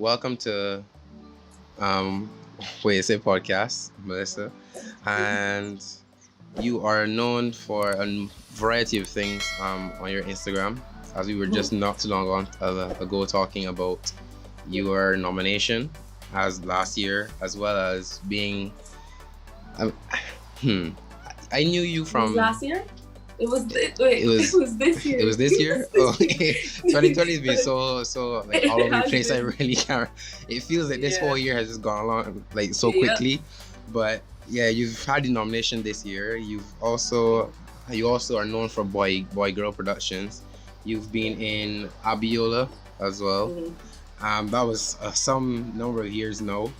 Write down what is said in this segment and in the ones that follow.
welcome to um Wait Say podcast, Melissa. And you are known for a variety of things on your Instagram, as we were just not too long ago talking about your nomination as last year, as well as being um, hmm, I knew you It was from last year? it was It was this year. it was this year. Oh, 2020 has been so like all over the It place. has I been. really can't. It feels like this whole Yeah. year has just gone along like so Yeah. quickly. But yeah, you've had the nomination this year. You also are known for boy girl productions. You've been in Abiola as well. Mhm. That was some number of years now.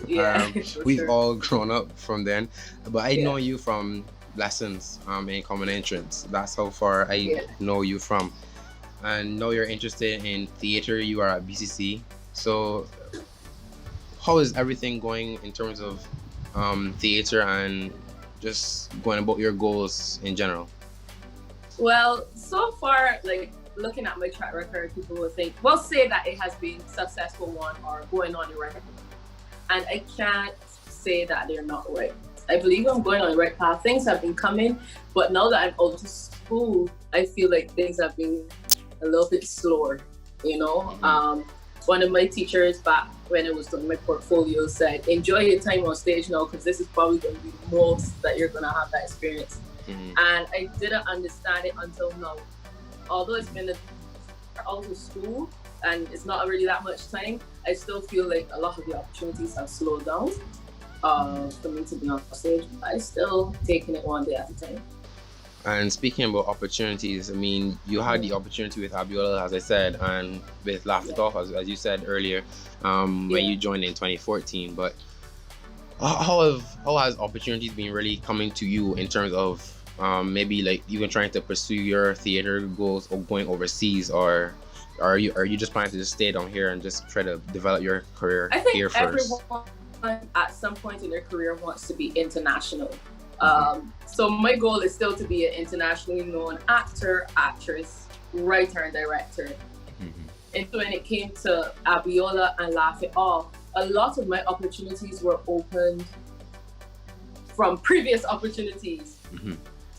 Yeah, for We've sure. all grown up from then, but I know Yeah. you from lessons in common entrance. That's how far I Yeah. know you from. And know you're interested in theater. You are at BCC. So how is everything going in terms of theater and just going about your goals in general? Well, so far, like looking at my track record, people will think, well, say that it has been successful one or going on the right path. And I can't say that they're not right. I believe I'm going on the right path. Things have been coming, but now that I'm out of school, I feel like things have been a little bit slower. You know, one of my teachers back when I was doing my portfolio said, "Enjoy your time on stage now, because this is probably going to be the most that you're going to have that experience." And I didn't understand it until now. Although it's been out of school and it's not really that much time, I still feel like a lot of the opportunities have slowed down for me to be on stage. But I'm still taking it one day at a time. And speaking about opportunities, I mean, you had the opportunity with Abiola, as I said, and with Laff, as you said earlier, when you joined in 2014. But how has opportunities been really coming to you in terms of maybe like even trying to pursue your theater goals or going overseas, or are you just planning to just stay down here and just try to develop your career I think here first? everyone at some point in their career wants to be international. So my goal is still to be an internationally known actor, actress, writer, and director. And so when it came to Abiola and Laugh It Off, a lot of my opportunities were opened from previous opportunities.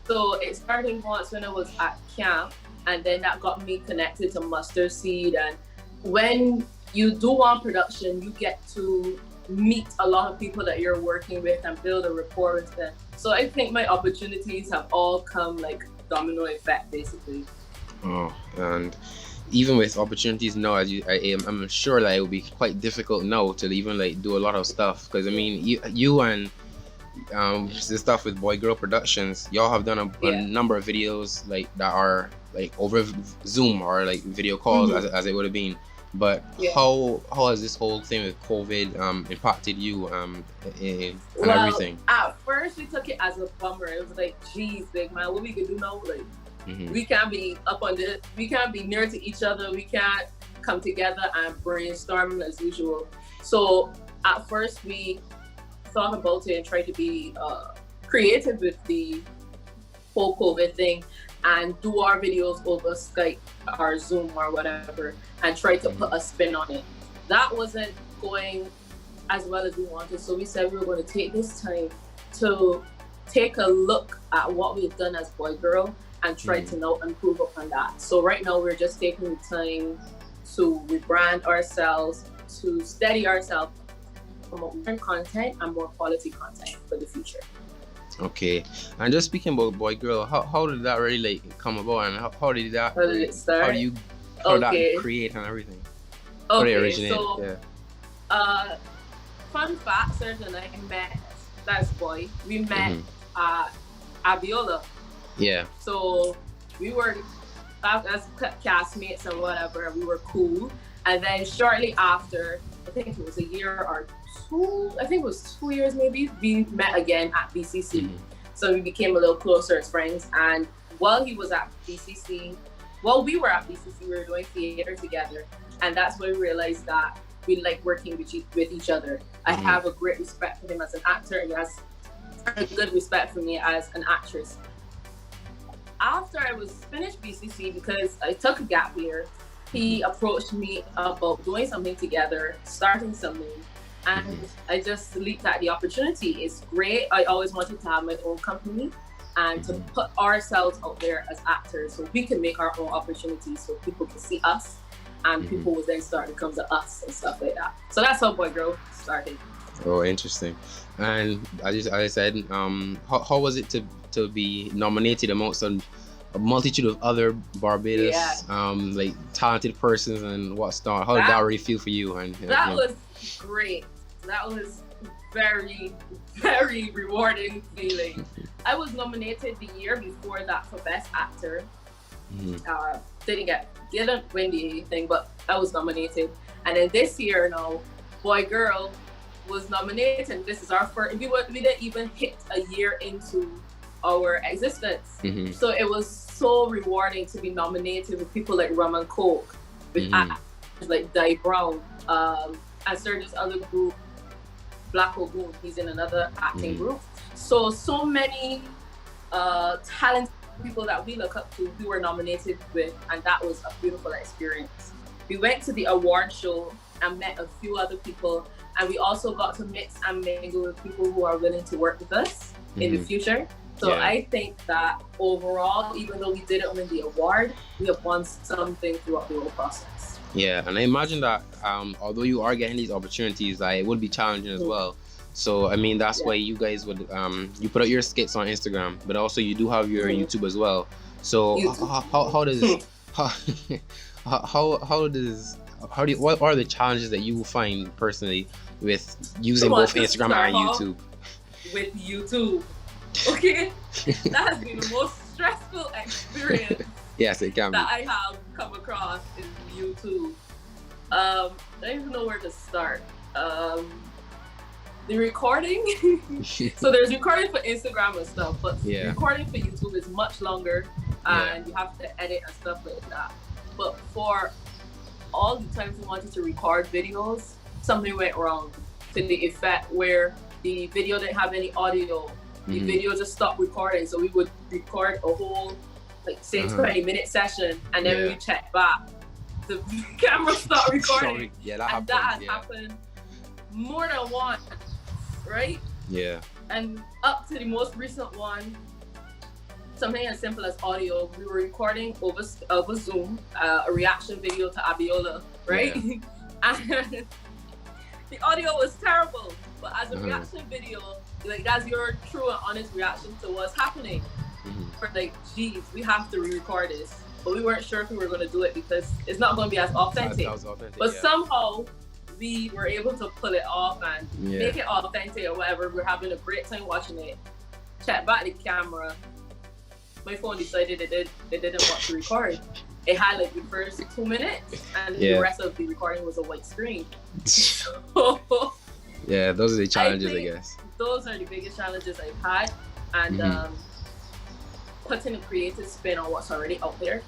So it started once when I was at camp, and then that got me connected to Mustard Seed. And when you do one production, you get to meet a lot of people that you're working with and build a rapport with them. So I think my opportunities have all come like domino effect, basically. Oh, and even with opportunities now, I'm sure that it will be quite difficult now to even like do a lot of stuff, because I mean you and the stuff with boy girl productions, y'all have done a number of videos like that are like over Zoom or like video calls as it would have been. But how has this whole thing with COVID impacted you and everything? At first we took it as a bummer. It was like, geez, big man, what we could do now? Like we can't be we can't be near to each other. We can't come together and brainstorm as usual. So at first we thought about it and tried to be creative with the whole COVID thing and do our videos over Skype or Zoom or whatever and try to put a spin on it. That wasn't going as well as we wanted, so we said we were going to take this time to take a look at what we've done as boy girl and try to now improve upon that. So right now we're just taking the time to rebrand ourselves, to steady ourselves, promote more content and more quality content for the future. Okay, and just speaking about boy girl, how did that really like come about, and how did it start? How did that create and everything? How did it originate? So fun fact, Serge and I met, that's boy, we met at Abiola. Yeah. So we were as castmates and whatever, we were cool. And then shortly after, I think it was a year or two, I think it was 2 years maybe, we met again at BCC. So we became a little closer as friends. And while he was at BCC, while we were at BCC, we were doing theater together. And that's when we realized that we like working with each other. I have a great respect for him as an actor, and he has a good respect for me as an actress. After I was finished BCC, because I took a gap year, He approached me about doing something together, starting something, and I just leaped at the opportunity. It's great. I always wanted to have my own company and to put ourselves out there as actors so we can make our own opportunities so people can see us and people will then start to come to us and stuff like that. So that's how Boy Girl started. Oh, interesting. And as I said, how was it to be nominated amongst a multitude of other Barbados like talented persons and what's not? How did that really feel for you? And that was great. That was very, very rewarding feeling. I was nominated the year before that for Best Actor. Didn't win the thing, but I was nominated. And then this year now, Boy Girl was nominated. This is our first. We didn't even hit a year into our existence. So it was so rewarding to be nominated with people like Rum and Coke, with actors like Di Brown, and there's this other group, Black Ogun. He's in another acting group. So many talented people that we look up to, we were nominated with, and that was a beautiful experience. We went to the award show and met a few other people, and we also got to mix and mingle with people who are willing to work with us in the future. So I think that overall, even though we didn't win the award, we have won something throughout the whole process. Yeah, and I imagine that although you are getting these opportunities, it would be challenging as well. So I mean, that's why you guys would you put out your skits on Instagram, but also you do have your YouTube as well. So what are the challenges that you find personally with using both Instagram and YouTube? With YouTube, okay, that has been the most stressful experience. Yes, it can that I have come across in YouTube. I don't even know where to start. The recording. So there's recording for Instagram and stuff, but recording for YouTube is much longer, and you have to edit and stuff like that. But for all the times we wanted to record videos, something went wrong to the effect where the video didn't have any audio. The video just stopped recording. So we would record a whole, like, say 20-minute session, and then we check back. The camera stopped recording. That and that has happened more than once, right? Yeah. And up to the most recent one, something as simple as audio. We were recording over Zoom, a reaction video to Abiola, right? And the audio was terrible, but as a reaction video, like, that's your true and honest reaction to what's happening. For like, geez, we have to re-record this, but we weren't sure if we were going to do it because it's not going to be as authentic. But somehow we were able to pull it off and make it authentic or whatever. We're having a great time watching it. Check back the camera. My phone decided it didn't want to record. It had like the first 2 minutes, and the rest of the recording was a white screen. So, yeah, those are the challenges, I guess. Those are the biggest challenges I've had, and putting a creative spin on what's already out there.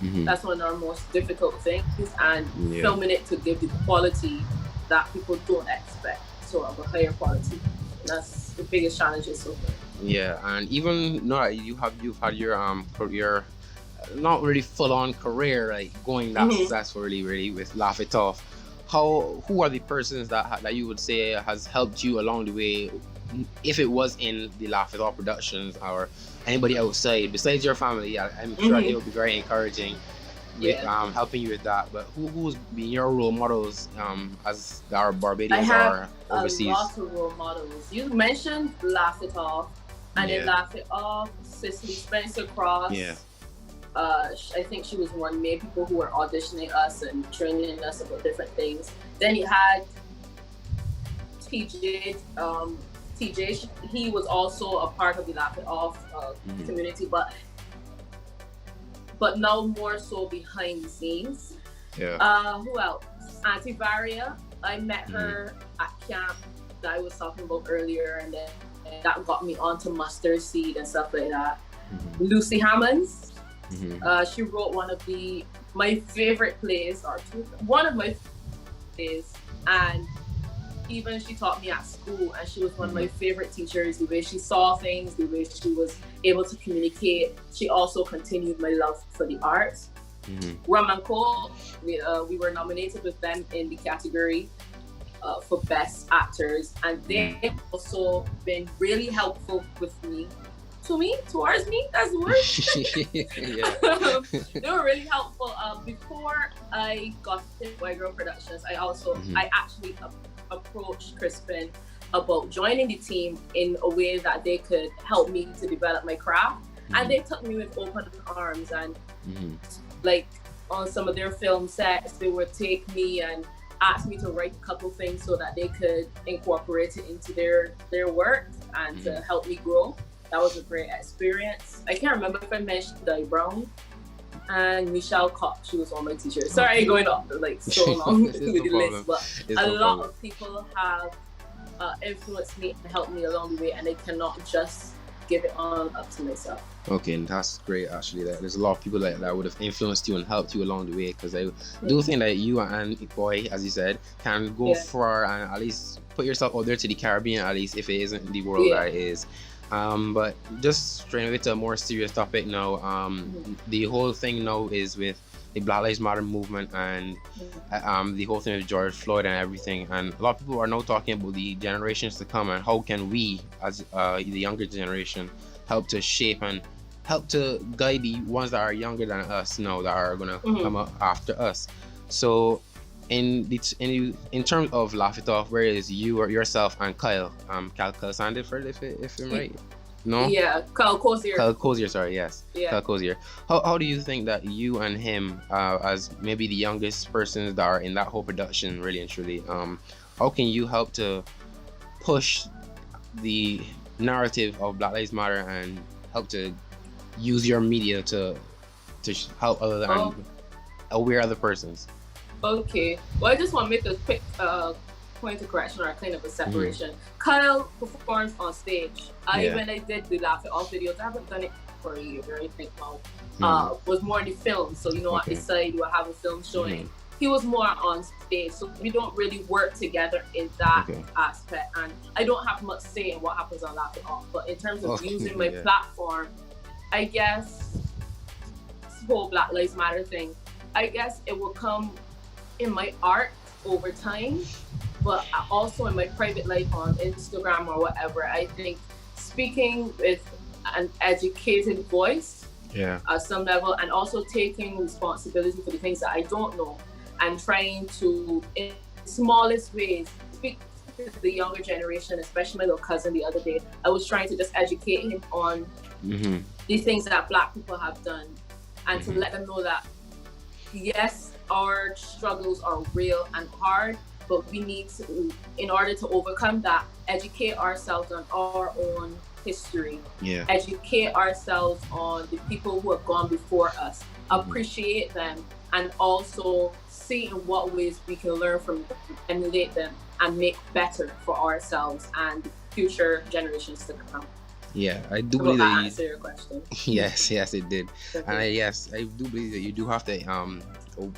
That's one of our most difficult things, and filming it to give the quality that people don't expect, so of a higher quality. And that's the biggest challenges so far. Yeah, and even you've had your not really full-on career like going that successfully really with Laugh It Off. Who are the persons that you would say has helped you along the way, if it was in the Laugh It Off productions or anybody outside besides your family? I'm sure they will be very encouraging with helping you with that. But who's been your role models as our Barbadians or overseas? I have a lot of role models. You mentioned Laugh It Off, and then Laugh It Off, Cicely Spencer Cross. Yeah. I think she was one of the main people who were auditioning us and training us about different things. Then you had TJ. TJ, he was also a part of the Laugh It Off community, but now more so behind the scenes. Yeah. Who else? Auntie Varia. I met her at camp that I was talking about earlier, and then that got me onto Mustard Seed and stuff like that. Lucy Hammonds. She wrote one of my favorite plays, or one of my favorite plays, and even she taught me at school, and she was one of my favorite teachers. The way she saw things, the way she was able to communicate. She also continued my love for the arts. Rum and Co, we were nominated with them in the category for Best Actors, and they've also been really helpful with me. Towards me, that's the word. They were really helpful. Before I got to White Girl Productions, I actually approached Crispin about joining the team in a way that they could help me to develop my craft. And they took me with open arms, and like on some of their film sets, they would take me and ask me to write a couple things so that they could incorporate it into their work and to help me grow. That was a great experience. I can't remember if I mentioned Di Brown and Michelle Koch. She was on my t-shirt. Sorry, going off like so long with the list, but a lot of people have influenced me and helped me along the way, and I cannot just give it all up to myself. Okay, and that's great actually. That there's a lot of people that would have influenced you and helped you along the way, because I do think that you and Boy, as you said, can go far and at least put yourself out there to the Caribbean, at least if it isn't the world that it is. But just straight away to a more serious topic now. The whole thing now is with the Black Lives Matter movement and the whole thing with George Floyd and everything. And a lot of people are now talking about the generations to come and how can we, as the younger generation, help to shape and help to guide the ones that are younger than us now that are gonna come up after us. So in terms of Laugh It Off, where is you or yourself and Kyle Sandiford, if I'm right? No? Yeah, Kyle Cozier. Kyle Cozier, sorry, yes. Yeah. Kyle Cozier. How do you think that you and him, as maybe the youngest persons that are in that whole production, really and truly, how can you help to push the narrative of Black Lives Matter and help to use your media to help other and aware other persons? Okay. Well, I just want to make a quick point of correction or kind of a separation. Kyle performs on stage. When I did the Laugh It Off videos, I haven't done it for a year or anything now. Was more in the film. So, at his side, we'll have a film showing. He was more on stage. So we don't really work together in that aspect. And I don't have much say in what happens on Laugh It Off. But in terms of using my platform, I guess this whole Black Lives Matter thing, I guess it will come in my art over time, but also in my private life on Instagram or whatever. I think speaking with an educated voice at some level, and also taking responsibility for the things that I don't know, and trying to, in smallest ways, speak to the younger generation, especially my little cousin the other day. I was trying to just educate him on the things that Black people have done, and to let them know that yes, our struggles are real and hard, but we need to, in order to overcome that, educate ourselves on our own history, educate ourselves on the people who have gone before us, appreciate them, and also see in what ways we can learn from them, emulate them, and make better for ourselves and future generations to come. Yeah, I do believe that answer your question. Yes, it did. And I do believe that you do have to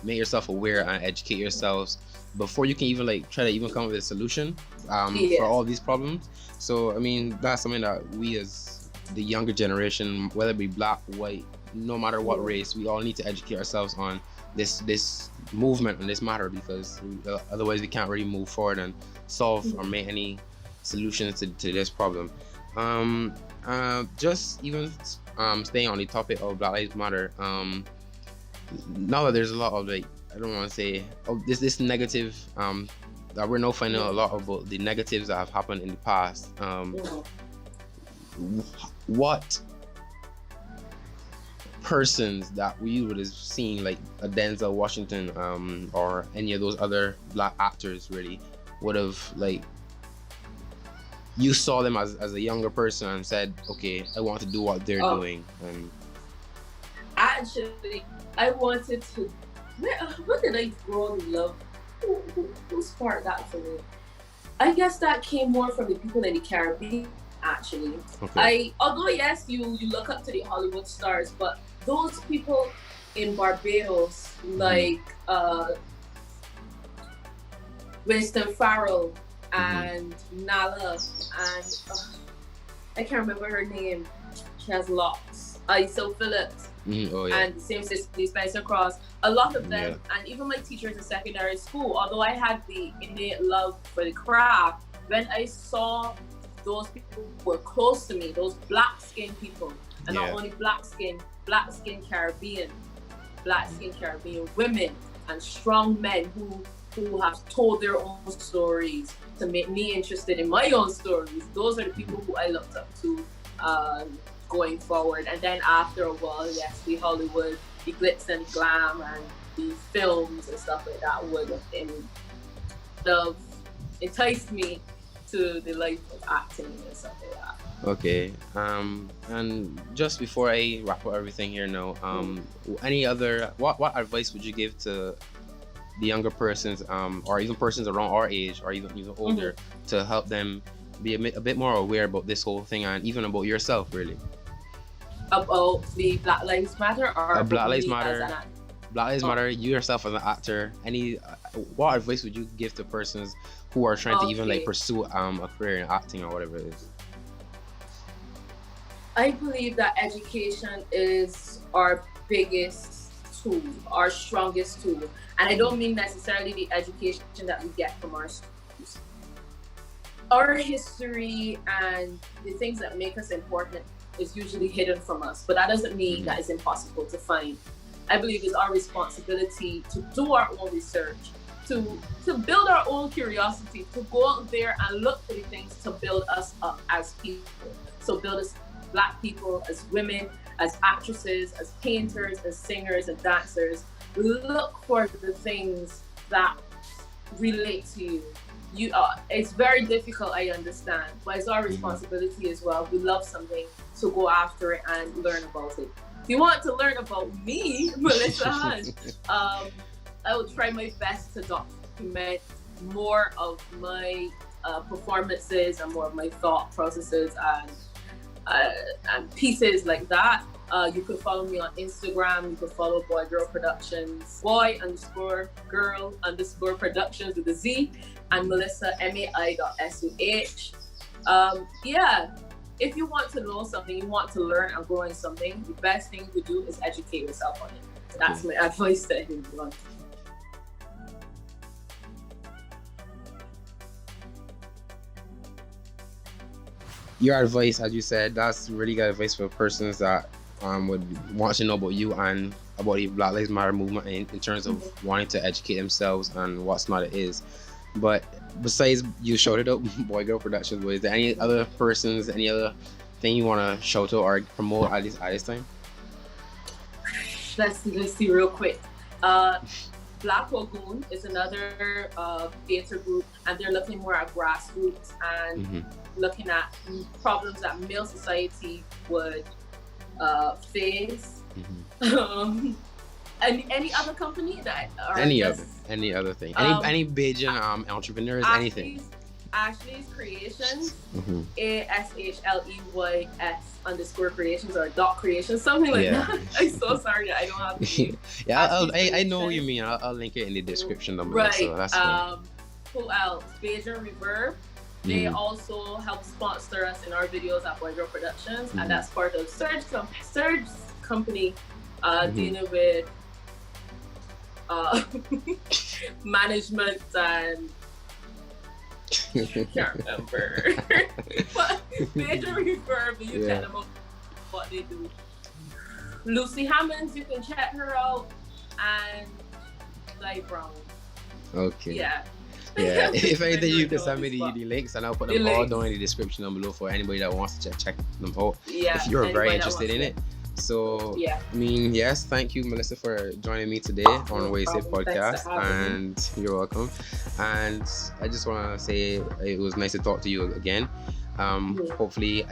make yourself aware and educate yourselves before you can even try to even come up with a solution for all these problems. So I mean, that's something that we as the younger generation, whether it be Black, white, no matter what race, we all need to educate ourselves on this movement and this matter, because otherwise we can't really move forward and solve or make any solutions to this problem. Just even staying on the topic of Black Lives Matter, now that there's a lot of I don't want to say this negative that we're now finding out a lot about the negatives that have happened in the past. What persons that we would have seen, like a Denzel Washington or any of those other Black actors, really would have you saw them as a younger person and said, okay, I want to do what they're doing? And actually, I wanted to. What did I grow to love? Who sparked that for me? I guess that came more from the people in the Caribbean, actually. Although yes, you look up to the Hollywood stars, but those people in Barbados, like Winston Farrell and Nala, and I can't remember her name. She has locks. Iso Phillips, and the same Cicely Spencer Cross. A lot of them, and even my teachers in secondary school, although I had the innate love for the craft, when I saw those people who were close to me, those black-skinned people, and not only black-skinned Caribbean women and strong men who have told their own stories to make me interested in my own stories. Those are the people who I looked up to going forward. And then after a while, yes, the Hollywood, the glitz and glam, and the films and stuff like that would have enticed me to the life of acting and stuff like that. Okay, and just before I wrap up everything here now, any other, what advice would you give to the younger persons, or even persons around our age, or even older, to help them be a bit more aware about this whole thing, and even about yourself, really? About the Black Lives Matter, or Black Lives Matter? Black Lives Matter. You yourself as an actor. What advice would you give to persons who are trying to even like pursue a career in acting or whatever it is? I believe that education is our biggest tool, our strongest tool. And I don't mean necessarily the education that we get from our schools. Our history and the things that make us important is usually hidden from us, but that doesn't mean that it's impossible to find. I believe it's our responsibility to do our own research, to build our own curiosity, to go out there and look for the things to build us up as people. So build us Black people, as women, as actresses, as painters, as singers and dancers. Look for the things that relate to you. It's very difficult, I understand, but it's our responsibility as well. We love something, so go after it and learn about it. If you want to learn about me, Melissa Hunt, I will try my best to document more of my performances and more of my thought processes and pieces like that. You can follow me on Instagram. You can follow Boy Girl Productions, boy_girl_ productions with a Z, and Melissa MAI.SUH. If you want to know something, you want to learn and grow in something, the best thing to do is educate yourself on it. That's my advice to everyone. Your advice, as you said, that's really good advice for persons that would want to know about you and about the Black Lives Matter movement in terms of wanting to educate themselves and what's not it is. But besides you shouted out Boy Girl Productions, was there any other persons, any other thing you want to shout out or promote at this time? Let's see real quick. Black Lagoon is another theater group, and they're looking more at grassroots and looking at problems that male society would face. And any other company that any other thing, any Bajan entrepreneurs, anything. Ashley's Creations, ASHLEYS_creations or .creations, something like that. I'm so sorry that I don't have the I know what you mean. I'll link it in the description down below. Right. So that's who else? Bajan Reverb. They also help sponsor us in our videos at Boy Girl Productions, and that's part of Surge's company dealing with management and can't remember. But Bajan Reverb, you tell them what they do. Lucy Hammonds, you can check her out, and Light Brown. Okay. Yeah. If anything, you can send me the links, and I'll put them all down in the description down below for anybody that wants to check them out. If you're very interested in it. So, I mean, yes, thank you, Melissa, for joining me today on Wuh Yuh podcast, and you're welcome. And I just want to say it was nice to talk to you again. Hopefully,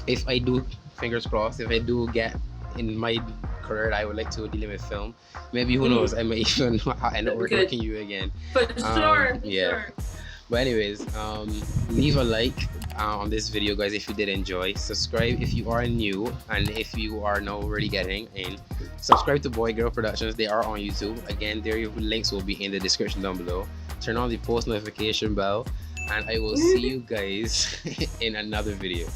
if I do, fingers crossed, if I do get in my career I would like to deal with film, maybe who knows, I may even end up working you again. For sure. But anyways, leave a like on this video, guys, if you did enjoy. Subscribe if you are new, and if you are now already getting in, subscribe to Boy Girl Productions. They are on YouTube. Again, their links will be in the description down below. Turn on the post notification bell, and I will see you guys in another video.